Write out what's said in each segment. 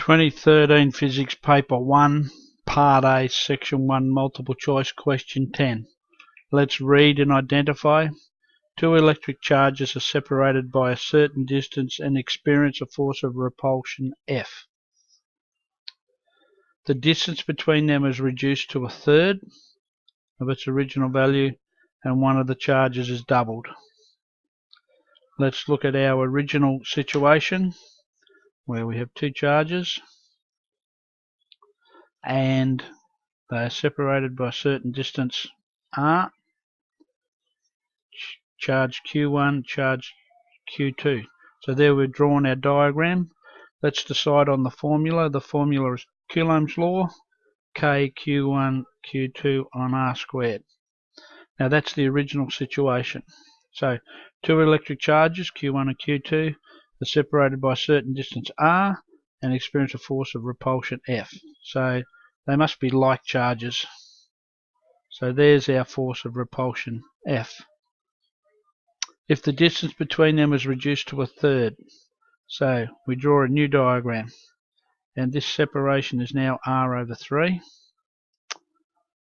2013 Physics Paper 1, Part A, Section 1, Multiple Choice, Question 10. Let's read and identify. Two electric charges are separated by a certain distance and experience a force of repulsion F. The distance between them is reduced to a third of its original value and one of the charges is doubled. Let's look at our original situation where we have two charges and they are separated by a certain distance r, charge Q1, charge Q2. So there we've drawn our diagram. Let's decide on the formula. The formula is Coulomb's law, K Q1 Q2 on R squared. Now that's the original situation. So two electric charges, Q1 and Q2, are separated by a certain distance r and experience a force of repulsion F. So they must be like charges. So there's our force of repulsion F. If the distance between them is reduced to a third, so we draw a new diagram, and this separation is now r over 3.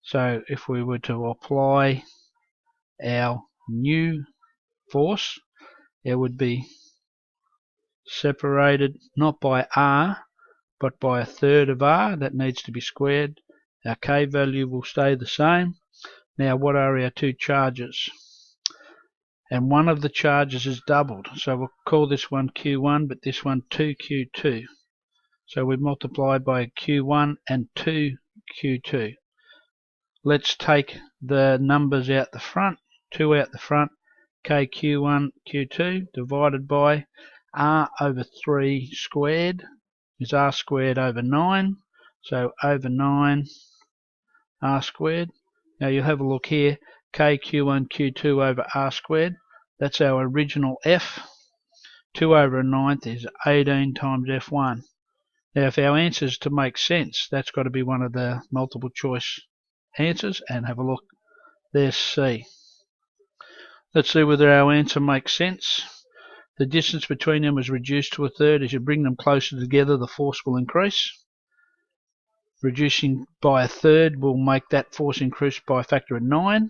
So if we were to apply our new force, it would be separated not by r but by a third of r. That needs to be squared. Our k value will stay the same. Now what are our two charges? And one of the charges is doubled, so we'll call this one Q1 but this one 2Q2. So we multiply by Q1 and 2Q2. Let's take the numbers out the front, 2 out the front, KQ1 Q2 divided by r over 3 squared is r squared over 9, so over 9 r squared. Now you'll have a look here, KQ1 Q2 over r squared, that's our original F. 2 over a ninth is 18 times F1. Now if our answer is to make sense, that's got to be one of the multiple choice answers, and have a look, there's C. Let's see whether our answer makes sense. The distance between them is reduced to a third. As you bring them closer together, the force will increase. Reducing by a third will make that force increase by a factor of 9.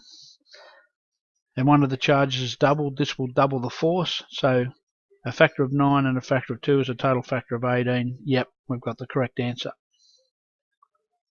And one of the charges is doubled. This will double the force. So a factor of 9 and a factor of 2 is a total factor of 18. Yep, we've got the correct answer.